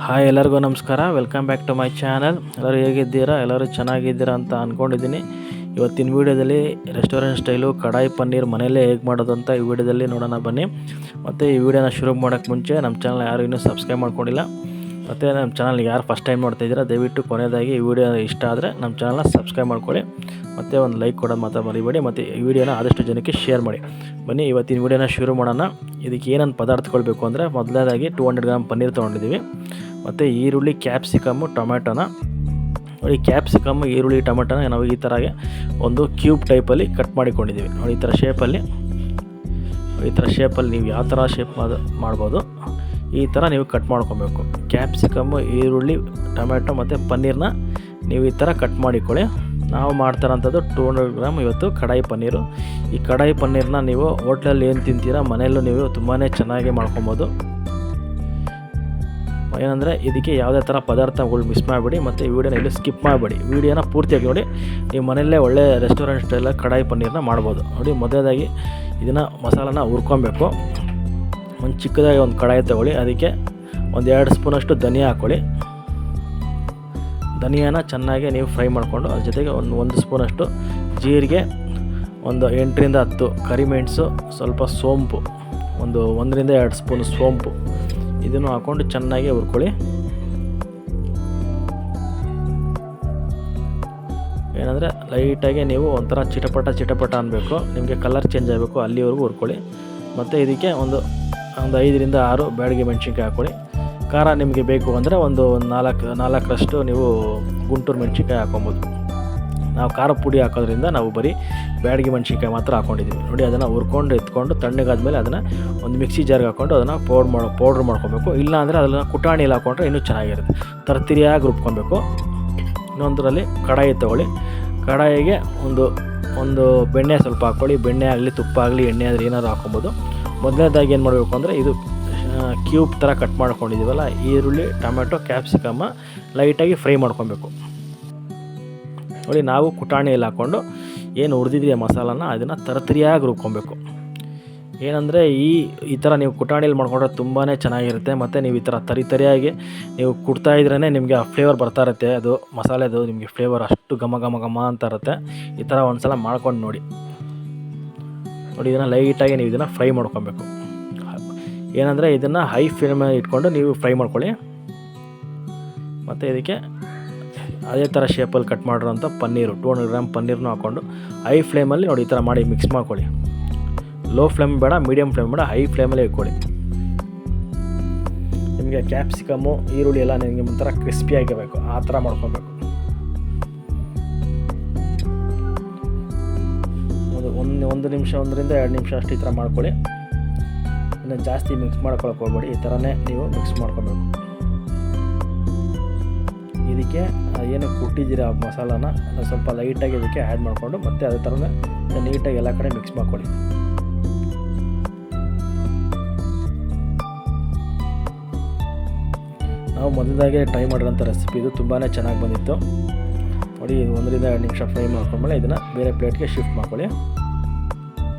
Hi ಎಲ್ಲರಿಗೂ ನಮಸ್ಕಾರ. Welcome back to my channel. ಎಲ್ಲರೂ ಹೇಗಿದ್ದೀರಾ? ಎಲ್ಲರೂ ಚೆನ್ನಾಗಿದ್ದೀರಾ ಅಂತ ಅಂದ್ಕೊಂಡಿದ್ದೀನಿ. ಇವತ್ತಿನ ವೀಡಿಯೋದಲ್ಲಿ ರೆಸ್ಟೋರೆಂಟ್ ಸ್ಟೈಲು ಕಡಾಯಿ ಪನ್ನೀರ್ ಮನೆಯಲ್ಲೇ ಹೇಗೆ ಮಾಡೋದು ಅಂತ ಈ ವಿಡಿಯೋದಲ್ಲಿ ನೋಡೋಣ ಬನ್ನಿ. ಮತ್ತು ಈ ವಿಡಿಯೋನ ಶುರು ಮಾಡೋಕ್ಕೆ ಮುಂಚೆ ನಮ್ಮ ಚಾನಲ್ ಯಾರು ಇನ್ನೂ ಸಬ್ಸ್ಕ್ರೈಬ್ ಮಾಡ್ಕೊಂಡಿಲ್ಲ, ಮತ್ತು ನಮ್ಮ ಚಾನಲ್ಗೆ ಯಾರು ಫಸ್ಟ್ ಟೈಮ್ ನೋಡ್ತಾಯಿದ್ದೀರಾ ದಯವಿಟ್ಟು ಕೊನೆಯದಾಗಿ ಈ ವಿಡಿಯೋ ಇಷ್ಟ ಆದರೆ ನಮ್ಮ ಚಾನಲ್ನ ಸಬ್ಸ್ಕ್ರೈಬ್ ಮಾಡ್ಕೊಳ್ಳಿ, ಮತ್ತು ಒಂದು ಲೈಕ್ ಕೊಡೋದು ಮಾತ್ರ ಮರಿಬೇಡಿ, ಮತ್ತು ಈ ವಿಡಿಯೋನ ಆದಷ್ಟು ಜನಕ್ಕೆ ಶೇರ್ ಮಾಡಿ. ಬನ್ನಿ ಇವತ್ತಿನ ವಿಡಿಯೋನ ಶುರು ಮಾಡೋಣ. ಇದಕ್ಕೆ ಏನೇನು ಪದಾರ್ಥಗಳು ಬೇಕು ಅಂದರೆ, ಮೊದಲನೇದಾಗಿ 200 ಗ್ರಾಮ್ ಪನ್ನೀರ್ ತೊಗೊಂಡಿದ್ದೀವಿ, ಮತ್ತು ಈರುಳ್ಳಿ, ಕ್ಯಾಪ್ಸಿಕಮ್ಮು, ಟೊಮ್ಯಾಟೋನ ನೋಡಿ. ಕ್ಯಾಪ್ಸಿಕಮ್, ಈರುಳ್ಳಿ, ಟೊಮೆಟೊನ ನಾವು ಈ ಥರಗೆ ಒಂದು ಕ್ಯೂಬ್ ಟೈಪಲ್ಲಿ ಕಟ್ ಮಾಡಿಕೊಂಡಿದ್ದೀವಿ ನೋಡಿ. ಈ ಥರ ಶೇಪಲ್ಲಿ ನೀವು ಯಾವ ಥರ ಶೇಪ್ ಮಾಡ್ಬೋದು, ಈ ಥರ ನೀವು ಕಟ್ ಮಾಡ್ಕೊಬೇಕು. ಕ್ಯಾಪ್ಸಿಕಮ್ಮು, ಈರುಳ್ಳಿ, ಟೊಮೆಟೊ ಮತ್ತು ಪನ್ನೀರನ್ನ ನೀವು ಈ ಥರ ಕಟ್ ಮಾಡಿಕೊಳ್ಳಿ. ನಾವು ಮಾಡ್ತಾರಂಥದ್ದು 200 ಗ್ರಾಮ್ ಇವತ್ತು ಕಡಾಯಿ ಪನ್ನೀರು. ಈ ಕಡಾಯಿ ಪನ್ನೀರನ್ನ ನೀವು ಹೋಟ್ಲಲ್ಲಿ ಏನು ತಿಂತೀರಾ ಮನೆಯಲ್ಲೂ ನೀವು ತುಂಬಾ ಚೆನ್ನಾಗಿ ಮಾಡ್ಕೊಬೋದು. ಏನಂದರೆ ಇದಕ್ಕೆ ಯಾವುದೇ ಥರ ಪದಾರ್ಥಗಳು ಮಿಸ್ ಮಾಡಿಬಿಡಿ, ಮತ್ತು ಈ ವಿಡಿಯೋನ ಎಲ್ಲೂ ಸ್ಕಿಪ್ ಮಾಡಬೇಡಿ. ವಿಡಿಯೋನ ಪೂರ್ತಿಯಾಗಿ ನೋಡಿ. ನೀವು ಮನೆಯಲ್ಲೇ ಒಳ್ಳೆ ರೆಸ್ಟೋರೆಂಟ್ ಸ್ಟೈಲ ಕಡಾಯಿ ಪನ್ನೀರನ್ನ ಮಾಡ್ಬೋದು ನೋಡಿ. ಮೊದಲನೇದಾಗಿ ಇದನ್ನು ಮಸಾಲಾನ ಹುರ್ಕೊಬೇಕು. ಒಂದು ಚಿಕ್ಕದಾಗಿ ಒಂದು ಕಡಾಯಿ ತೊಗೊಳ್ಳಿ, ಅದಕ್ಕೆ ಒಂದು 2 ಸ್ಪೂನಷ್ಟು ಧನಿಯಾ ಹಾಕ್ಕೊಳ್ಳಿ. ಧನಿಯಾನ ಚೆನ್ನಾಗಿ ನೀವು ಫ್ರೈ ಮಾಡಿಕೊಂಡು ಅದ್ರ ಜೊತೆಗೆ ಒಂದು ಸ್ಪೂನಷ್ಟು ಜೀರಿಗೆ, ಒಂದು 8ರಿಂದ 10 ಕರಿಮೆಣಸು, ಸ್ವಲ್ಪ ಸೋಂಪು, 1ರಿಂದ 2 ಸ್ಪೂನ್ ಸೋಂಪು, ಇದನ್ನು ಹಾಕ್ಕೊಂಡು ಚೆನ್ನಾಗಿ ಹುರ್ಕೊಳ್ಳಿ. ಏನಂದರೆ ಲೈಟಾಗಿ ನೀವು ಒಂಥರ ಚಿಟಪಟ ಅನ್ನಬೇಕು, ನಿಮಗೆ ಕಲರ್ ಚೇಂಜ್ ಆಗಬೇಕು, ಅಲ್ಲಿವರೆಗೂ ಹುರ್ಕೊಳ್ಳಿ. ಮತ್ತು ಇದಕ್ಕೆ ಒಂದು 5ರಿಂದ 6 ಬ್ಯಾಡಗಿ ಮೆಣಸಿನ್ಕಾಯಿ ಹಾಕ್ಕೊಳ್ಳಿ. ಖಾರ ನಿಮಗೆ ಬೇಕು ಅಂದರೆ ಒಂದು 4ರಷ್ಟು ನೀವು ಗುಂಟೂರು ಮೆಣಸಿನ್ಕಾಯಿ ಹಾಕ್ಕೊಬೋದು. ನಾವು ಖಾರ ಪುಡಿ ಹಾಕೋದ್ರಿಂದ ನಾವು ಬರೀ ಬ್ಯಾಡಗಿ ಮೆಣಸಿನ್ಕಾಯಿ ಮಾತ್ರ ಹಾಕ್ಕೊಂಡಿದ್ದೀವಿ ನೋಡಿ. ಅದನ್ನು ಹುರ್ಕೊಂಡು ಎತ್ಕೊಂಡು ತಣ್ಣಗಾದ್ಮೇಲೆ ಅದನ್ನು ಒಂದು ಮಿಕ್ಸಿ ಜಾರ್ಗೆ ಹಾಕ್ಕೊಂಡು ಅದನ್ನು ಪೌಡ್ರ್ ಮಾಡ್ಕೊಬೇಕು. ಇಲ್ಲಾಂದರೆ ಅದನ್ನು ಕುಟಾಣಿಯಲ್ಲಿ ಹಾಕ್ಕೊಂಡ್ರೆ ಇನ್ನೂ ಚೆನ್ನಾಗಿರುತ್ತೆ. ತರಿಯಾಗಿ ರುಬ್ಕೊಬೇಕು. ಇನ್ನೊಂದರಲ್ಲಿ ಕಡಾಯಿ ತೊಗೊಳ್ಳಿ. ಕಡಾಯಿಗೆ ಒಂದು ಬೆಣ್ಣೆ ಸ್ವಲ್ಪ ಹಾಕ್ಕೊಳ್ಳಿ. ಬೆಣ್ಣೆ ಆಗಲಿ, ತುಪ್ಪ ಆಗಲಿ, ಎಣ್ಣೆ ಆದರೆ ಏನಾದ್ರು ಹಾಕ್ಕೊಬೋದು. ಮೊದಲನೇದಾಗಿ ಏನು ಮಾಡಬೇಕು ಅಂದರೆ, ಇದು ಕ್ಯೂಬ್ ಥರ ಕಟ್ ಮಾಡ್ಕೊಂಡಿದ್ದೀವಲ್ಲ ಈರುಳ್ಳಿ, ಟೊಮೆಟೊ, ಕ್ಯಾಪ್ಸಿಕಮ್ಮ ಲೈಟಾಗಿ ಫ್ರೈ ಮಾಡ್ಕೊಬೇಕು ನೋಡಿ. ನಾವು ಕುಟಾಣಿಯಲ್ಲಿ ಹಾಕ್ಕೊಂಡು ಏನು ಹುರಿದಿದ್ವಿ ಮಸಾಲಾನ ಅದನ್ನು ತರಿಯಾಗಿ ರುಬ್ಕೊಬೇಕು. ಏನಂದರೆ ಈ ಥರ ನೀವು ಕುಟಾಣಿಯಲ್ಲಿ ಮಾಡ್ಕೊಂಡ್ರೆ ತುಂಬಾ ಚೆನ್ನಾಗಿರುತ್ತೆ. ಮತ್ತು ನೀವು ಈ ಥರ ತರಿಯಾಗಿ ನೀವು ಕುಟ್ತಾಯಿದ್ರೇ ನಿಮಗೆ ಆ ಫ್ಲೇವರ್ ಬರ್ತಾ ಇರುತ್ತೆ. ಅದು ಮಸಾಲೆದು ನಿಮಗೆ ಫ್ಲೇವರ್ ಅಷ್ಟು ಘಮ ಅಂತ ಇರುತ್ತೆ. ಈ ಥರ ಒಂದು ಸಲ ಮಾಡ್ಕೊಂಡು ನೋಡಿ. ಇದನ್ನು ಲೈಟಾಗಿ ನೀವು ಇದನ್ನು ಫ್ರೈ ಮಾಡ್ಕೊಬೇಕು. ಏನಂದರೆ ಇದನ್ನು ಹೈ ಫ್ಲೇಮಲ್ಲಿ ಇಟ್ಕೊಂಡು ನೀವು ಫ್ರೈ ಮಾಡ್ಕೊಳ್ಳಿ. ಮತ್ತು ಇದಕ್ಕೆ ಅದೇ ಥರ ಶೇಪಲ್ಲಿ ಕಟ್ ಮಾಡಿರೋಂಥ ಪನ್ನೀರು 200 ಗ್ರಾಮ್ ಪನ್ನೀರನ್ನು ಹಾಕ್ಕೊಂಡು ಹೈ ಫ್ಲೇಮಲ್ಲಿ ನೋಡಿ ಈ ಥರ ಮಾಡಿ ಮಿಕ್ಸ್ ಮಾಡ್ಕೊಳ್ಳಿ. ಲೋ ಫ್ಲೇಮ್ ಬೇಡ, ಮೀಡಿಯಮ್ ಫ್ಲೇಮ್ ಬೇಡ, ಹೈ ಫ್ಲೇಮಲ್ಲೇ ಇಟ್ಕೊಳ್ಳಿ. ನಿಮಗೆ ಕ್ಯಾಪ್ಸಿಕಮ್ಮು, ಈರುಳ್ಳಿ ಎಲ್ಲ ನಿಮಗೆ ಒಂಥರ ಕ್ರಿಸ್ಪಿ ಆಗಿರಬೇಕು, ಆ ಥರ ಮಾಡ್ಕೊಬೇಕು. ಒಂದು ನಿಮಿಷ, 1ರಿಂದ 2 ನಿಮಿಷ ಅಷ್ಟು ಈ ಥರ ಮಾಡ್ಕೊಳ್ಳಿ. ಇನ್ನು ಜಾಸ್ತಿ ಮಿಕ್ಸ್ ಮಾಡ್ಕೊಳಕ್ಕೆ ಹೋಗ್ಬೇಡಿ, ಈ ಥರನೇ ನೀವು ಮಿಕ್ಸ್ ಮಾಡ್ಕೊಬೇಕು. ಇದಕ್ಕೆ ಏನು ಕುಟ್ಟಿದ್ದೀರ ಮಸಾಲಾನ ಸ್ವಲ್ಪ ಲೈಟಾಗಿ ಇದಕ್ಕೆ ಆ್ಯಡ್ ಮಾಡಿಕೊಂಡು ಮತ್ತೆ ಅದೇ ಥರನೇ ನೀಟಾಗಿ ಎಲ್ಲ ಕಡೆ ಮಿಕ್ಸ್ ಮಾಡ್ಕೊಳ್ಳಿ. ನಾವು ಮೊದಲಾಗೆ ಟ್ರೈ ಮಾಡಿರೋಂಥ ರೆಸಿಪಿ ಇದು ತುಂಬಾ ಚೆನ್ನಾಗಿ ಬಂದಿತ್ತು ನೋಡಿ. 1ರಿಂದ 2 ನಿಮಿಷ ಫ್ರೈ ಮಾಡ್ಕೊಂಡ್ಮೇಲೆ ಇದನ್ನು ಬೇರೆ ಪ್ಲೇಟ್ಗೆ ಶಿಫ್ಟ್ ಮಾಡ್ಕೊಳ್ಳಿ.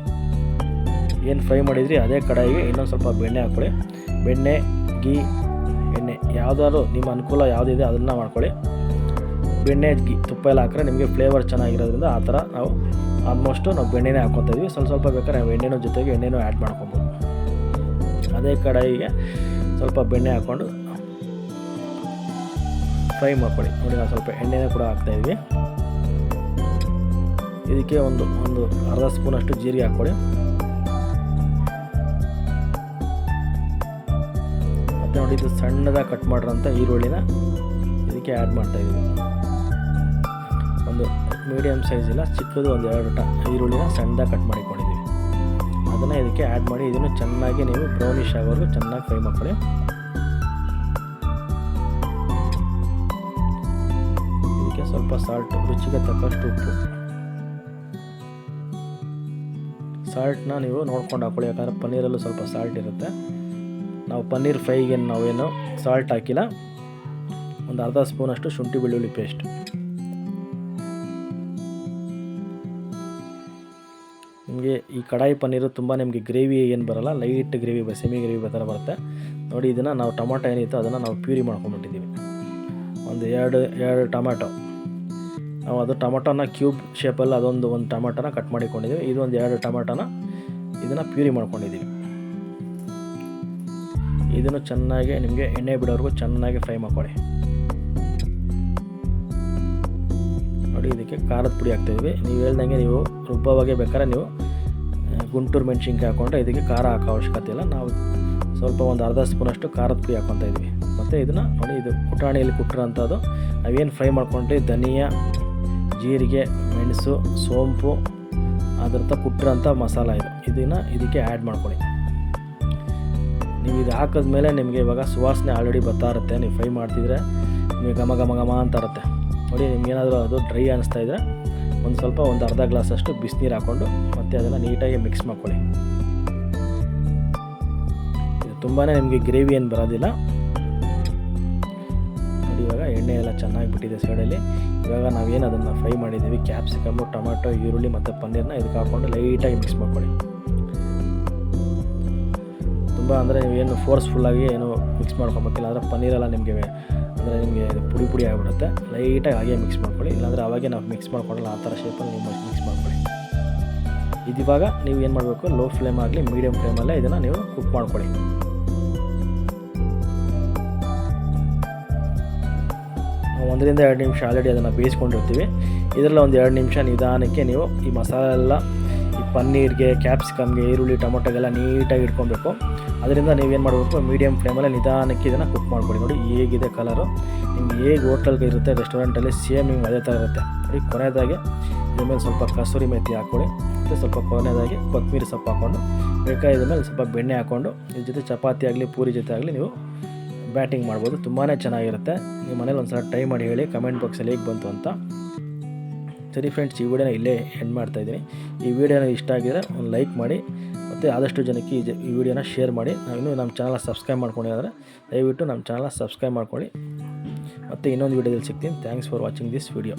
ಏನು ಫ್ರೈ ಮಾಡಿದ್ರಿ ಅದೇ ಕಡಾಯಿಗೆ ಇನ್ನೊಂದು ಸ್ವಲ್ಪ ಬೆಣ್ಣೆ ಹಾಕ್ಕೊಳ್ಳಿ. ಬೆಣ್ಣೆ, ಗೀ, ಎಣ್ಣೆ ಯಾವುದಾದ್ರು ನಿಮ್ಮ ಅನುಕೂಲ ಯಾವುದಿದೆ ಅದನ್ನು ಮಾಡ್ಕೊಳ್ಳಿ. ಬೆಣ್ಣೆ, ಗೀ, ತುಪ್ಪ ಎಲ್ಲ ಹಾಕಿದ್ರೆ ನಿಮಗೆ ಫ್ಲೇವರ್ ಚೆನ್ನಾಗಿರೋದ್ರಿಂದ ಆ ಥರ ನಾವು ಆಲ್ಮೋಸ್ಟು ನಾವು ಬೆಣ್ಣೆನೇ ಹಾಕ್ಕೊತಾ ಇದ್ವಿ. ಸ್ವಲ್ಪ ಬೇಕಾದ್ರೆ ನಾವು ಎಣ್ಣೆನೂ ಜೊತೆಗೆ ಎಣ್ಣೆನೂ ಆ್ಯಡ್ ಮಾಡ್ಕೊಬೋದು. ಅದೇ ಕಡಾಯಿಗೆ ಸ್ವಲ್ಪ ಬೆಣ್ಣೆ ಹಾಕ್ಕೊಂಡು ಫ್ರೈ ಮಾಡ್ಕೊಳ್ಳಿ ನೋಡಿ. ನಾವು ಸ್ವಲ್ಪ ಎಣ್ಣೆನೇ ಕೂಡ ಹಾಕ್ತಾಯಿದ್ವಿ. ಇದಕ್ಕೆ ಒಂದು ಅರ್ಧ ಸ್ಪೂನಷ್ಟು ಜೀರಿಗೆ ಹಾಕ್ಕೊಳ್ಳಿ. ಮತ್ತು ನೋಡಿ, ಇದು ಸಣ್ಣದಾಗಿ ಕಟ್ ಮಾಡಿರೋಂಥ ಈರುಳ್ಳಿನ ಇದಕ್ಕೆ ಆ್ಯಡ್ ಮಾಡ್ತಾಯಿದ್ದೀವಿ. ಒಂದು ಮೀಡಿಯಮ್ ಸೈಜ್ ಇಲ್ಲ, ಚಿಕ್ಕದು ಒಂದು 2 ಈರುಳ್ಳಿನ ಸಣ್ಣದಾಗಿ ಕಟ್ ಮಾಡಿಕೊಂಡಿದ್ದೀವಿ. ಅದನ್ನು ಇದಕ್ಕೆ ಆ್ಯಡ್ ಮಾಡಿ ಇದನ್ನು ಚೆನ್ನಾಗಿ ನೀವು ಬ್ರೌನಿಷ್ ಆಗೋವರೆಗೂ ಚೆನ್ನಾಗಿ ಫ್ರೈ ಮಾಡ್ಕೊಳ್ಳಿ. ಇದಕ್ಕೆ ಸ್ವಲ್ಪ ಸಾಲ್ಟ್, ರುಚಿಗೆ ತಕ್ಕಷ್ಟು ಉಪ್ಪು. ಸಾಲ್ಟನ್ನ ನೀವು ನೋಡ್ಕೊಂಡು ಹಾಕ್ಕೊಳ್ಳಿ, ಯಾಕಂದರೆ ಪನ್ನೀರಲ್ಲೂ ಸ್ವಲ್ಪ ಸಾಲ್ಟ್ ಇರುತ್ತೆ. ನಾವು ಪನ್ನೀರ್ ಫ್ರೈಗೆ ನಾವೇನು ಸಾಲ್ಟ್ ಹಾಕಿಲ್ಲ. ಒಂದು ಅರ್ಧ ಸ್ಪೂನಷ್ಟು ಶುಂಠಿ ಬೆಳ್ಳುಳ್ಳಿ ಪೇಸ್ಟ್. ನಿಮಗೆ ಈ ಕಡಾಯಿ ಪನ್ನೀರು ತುಂಬ ನಿಮಗೆ ಗ್ರೇವಿ ಏನು ಬರೋಲ್ಲ, ಲೈಟ್ ಗ್ರೇವಿ ಸೆಮಿ ಗ್ರೇವಿ ಥರ ಬರುತ್ತೆ ನೋಡಿ. ಇದನ್ನು ನಾವು ಟೊಮೊಟೊ ಏನಿತ್ತು ಅದನ್ನು ನಾವು ಪ್ಯೂರಿ ಮಾಡ್ಕೊಂಡ್ಬಿಟ್ಟಿದ್ದೀವಿ. ಒಂದು ಎರಡು ಟೊಮೆಟೊ, ನಾವು ಅದು ಟೊಮೊಟೊನ ಕ್ಯೂಬ್ ಶೇಪಲ್ಲಿ ಒಂದು ಟೊಮೆಟೊನ ಕಟ್ ಮಾಡಿಕೊಂಡಿದ್ದೀವಿ. ಇದು ಒಂದು 2 ಟೊಮೆಟೊನ ಇದನ್ನು ಪ್ಯೂರಿ ಮಾಡ್ಕೊಂಡಿದ್ದೀವಿ. ಇದನ್ನು ಚೆನ್ನಾಗಿ ನಿಮಗೆ ಎಣ್ಣೆ ಬಿಡೋವರೆಗೂ ಚೆನ್ನಾಗಿ ಫ್ರೈ ಮಾಡ್ಕೊಳ್ಳಿ ನೋಡಿ. ಇದಕ್ಕೆ ಖಾರದ ಪುಡಿ ಹಾಕ್ತಾಯಿದ್ವಿ. ನೀವು ಹೇಳ್ದಂಗೆ ನೀವು ರುಬ್ಬವಾಗೆ ಬೇಕಾದ್ರೆ ನೀವು ಗುಂಟೂರು ಮೆಣಸಿನ್ಕಾಯಿ ಹಾಕ್ಕೊಂಡ್ರೆ ಇದಕ್ಕೆ ಖಾರ ಹಾಕೋ ಅವಶ್ಯಕತೆ ಇಲ್ಲ. ನಾವು ಸ್ವಲ್ಪ ಒಂದು ಅರ್ಧ ಸ್ಪೂನಷ್ಟು ಖಾರದ ಪುಡಿ ಹಾಕ್ಕೊತಾ ಇದ್ವಿ. ಮತ್ತು ಇದನ್ನು ನೋಡಿ, ಇದು ಪುಟಾಣಿಯಲ್ಲಿ ಕುಟ್ಟಿರೋಂಥದ್ದು ನಾವೇನು ಫ್ರೈ ಮಾಡ್ಕೊಂಡ್ರೆ ಧನಿಯಾ, ಜೀರಿಗೆ, ಮೆಣಸು, ಸೋಂಪು ಅದರ ಕುಟ್ಟಿರೋಂಥ ಮಸಾಲ ಇದನ್ನು ಇದಕ್ಕೆ ಆ್ಯಡ್ ಮಾಡ್ಕೊಳ್ಳಿ. ನೀವು ಇದು ಹಾಕಿದ್ಮೇಲೆ ನಿಮಗೆ ಇವಾಗ ಸುವಾಸನೆ ಆಲ್ರೆಡಿ ಬರ್ತಾ ಇರುತ್ತೆ. ನೀವು ಫ್ರೈ ಮಾಡ್ತಿದ್ರೆ ನಿಮಗೆ ಘಮ ಘಮ ಘಮ ಅಂತ ಇರುತ್ತೆ ನೋಡಿ. ನಿಮಗೇನಾದರೂ ಅದು ಡ್ರೈ ಅನ್ನಿಸ್ತಾ ಇದ್ದರೆ ಒಂದು ಅರ್ಧ ಗ್ಲಾಸಷ್ಟು ಬಿಸಿನೀರು ಹಾಕ್ಕೊಂಡು ಮತ್ತು ಅದನ್ನು ನೀಟಾಗಿ ಮಿಕ್ಸ್ ಮಾಡ್ಕೊಳ್ಳಿ. ಇದು ತುಂಬಾ ನಿಮಗೆ ಗ್ರೇವಿ ಏನು ಬರೋದಿಲ್ಲ ನೋಡಿ. ಇವಾಗ ಎಣ್ಣೆ ಎಲ್ಲ ಚೆನ್ನಾಗಿ ಬಿಟ್ಟಿದೆ ಸೈಡಲ್ಲಿ. ಇವಾಗ ನಾವೇನು ಅದನ್ನು ಫ್ರೈ ಮಾಡಿದ್ದೀವಿ ಕ್ಯಾಪ್ಸಿಕಮ್ಮು, ಟೊಮೆಟೊ, ಈರುಳ್ಳಿ ಮತ್ತು ಪನ್ನೀರನ್ನ ಇದಕ್ಕೆ ಹಾಕ್ಕೊಂಡು ಲೈಟಾಗಿ ಮಿಕ್ಸ್ ಮಾಡ್ಕೊಳ್ಳಿ. ತುಂಬ ಅಂದರೆ ನೀವೇನು ಫೋರ್ಸ್ಫುಲ್ಲಾಗಿ ಏನು ಮಿಕ್ಸ್ ಮಾಡ್ಕೊಬೇಕಿಲ್ಲ, ಅಂದರೆ ಪನ್ನೀರೆಲ್ಲ ನಿಮಗೆ ಪುಡಿ ಪುಡಿ ಆಗಿಬಿಡುತ್ತೆ. ಲೈಟಾಗಿ ಹಾಗೆ ಮಿಕ್ಸ್ ಮಾಡ್ಕೊಳ್ಳಿ, ಇಲ್ಲಾಂದರೆ ಅವಾಗೆ ನಾವು ಮಿಕ್ಸ್ ಮಾಡ್ಕೊಳ್ಳಲ್ಲ ಆ ಥರ ಶೇಪಲ್ಲಿ ನೀವು ಮಿಕ್ಸ್ ಮಾಡ್ಕೊಳ್ಳಿ. ಇದಿವಾಗ ನೀವು ಏನು ಮಾಡಬೇಕು, ಲೋ ಫ್ಲೇಮ್ ಆಗಲಿ ಮೀಡಿಯಮ್ ಫ್ಲೇಮಲ್ಲೇ ಇದನ್ನು ನೀವು ಕುಕ್ ಮಾಡ್ಕೊಳ್ಳಿ. ನಾವು 1-2 ನಿಮಿಷ ಆಲ್ರೆಡಿ ಅದನ್ನು ಬೇಯಿಸ್ಕೊಂಡಿರ್ತೀವಿ. ಇದರಲ್ಲಿ ಒಂದು 2 ನಿಮಿಷ ನಿಧಾನಕ್ಕೆ ನೀವು ಈ ಮಸಾಲೆ ಎಲ್ಲ ಈ ಪನ್ನೀರ್ಗೆ, ಕ್ಯಾಪ್ಸಿಕಮ್ಗೆ, ಈರುಳ್ಳಿ, ಟೊಮೊಟೊಗೆಲ್ಲ ನೀಟಾಗಿ ಇಟ್ಕೊಬೇಕು. ಅದರಿಂದ ನೀವೇನು ಮಾಡಬೇಕು, ಮೀಡಿಯಮ್ ಫ್ಲೇಮಲ್ಲಿ ನಿಧಾನಕ್ಕೆ ಇದನ್ನು ಕುಕ್ ಮಾಡ್ಕೊಳ್ಳಿ. ನೋಡಿ ಹೇಗಿದೆ ಕಲರು, ನಿಮ್ಗೆ ಹೇಗೆ ಹೋಟೆಲ್ಗೆ ಇರುತ್ತೆ ರೆಸ್ಟೋರೆಂಟಲ್ಲಿ ಸೇಮ್ ನಿಮ್ಗೆ ಅದೇ ಥರ ಇರುತ್ತೆ ನೋಡಿ. ಕೊನೆಯದಾಗಿ ಇದ್ರ ಮೇಲೆ ಸ್ವಲ್ಪ ಕಸೂರಿ ಮೆಥಿ ಹಾಕ್ಕೊಳ್ಳಿ, ಮತ್ತು ಸ್ವಲ್ಪ ಕೊನೆಯದಾಗಿ ಕೊತ್ತಂಬರಿ ಸೊಪ್ಪು ಹಾಕ್ಕೊಂಡು ಬೇಕಾದ ಮೇಲೆ ಸ್ವಲ್ಪ ಬೆಣ್ಣೆ ಹಾಕ್ಕೊಂಡು ಇದ್ರ ಜೊತೆ ಚಪಾತಿ ಆಗಲಿ ಪೂರಿ ಜೊತೆ ಆಗಲಿ ನೀವು ಬ್ಯಾಟಿಂಗ್ ಮಾಡ್ಬೋದು. ತುಂಬಾ ಚೆನ್ನಾಗಿರುತ್ತೆ. ನಿಮ್ಮ ಮನೇಲಿ ಒಂದು ಸಲ ಟ್ರೈ ಮಾಡಿ ಹೇಳಿ ಕಮೆಂಟ್ ಬಾಕ್ಸಲ್ಲಿ ಹೇಗೆ ಬಂತು ಅಂತ. ಸರಿ ಫ್ರೆಂಡ್ಸ್, ಈ ವಿಡಿಯೋನ ಇಲ್ಲೇ ಎಂಡ್ ಮಾಡ್ತಾಯಿದ್ದೀನಿ. ಈ ವಿಡಿಯೋನ ಇಷ್ಟ ಆಗಿದರೆ ಒಂದು ಲೈಕ್ ಮಾಡಿ, ಮತ್ತು ಆದಷ್ಟು ಜನಕ್ಕೆ ಈ ವಿಡಿಯೋನ ಶೇರ್ ಮಾಡಿ. ಇನ್ನೂ ನಮ್ಮ ಚಾನಲ್ ಸಬ್ಸ್ಕ್ರೈಬ್ ಮಾಡ್ಕೊಂಡಿದ್ದಾರೆ ದಯವಿಟ್ಟು ನಮ್ಮ ಚಾನಲ್ ಸಬ್ಸ್ಕ್ರೈಬ್ ಮಾಡ್ಕೊಳ್ಳಿ. ಮತ್ತು ಇನ್ನೊಂದು ವಿಡಿಯೋದಲ್ಲಿ ಸಿಗ್ತೀನಿ. Thanks for watching this video.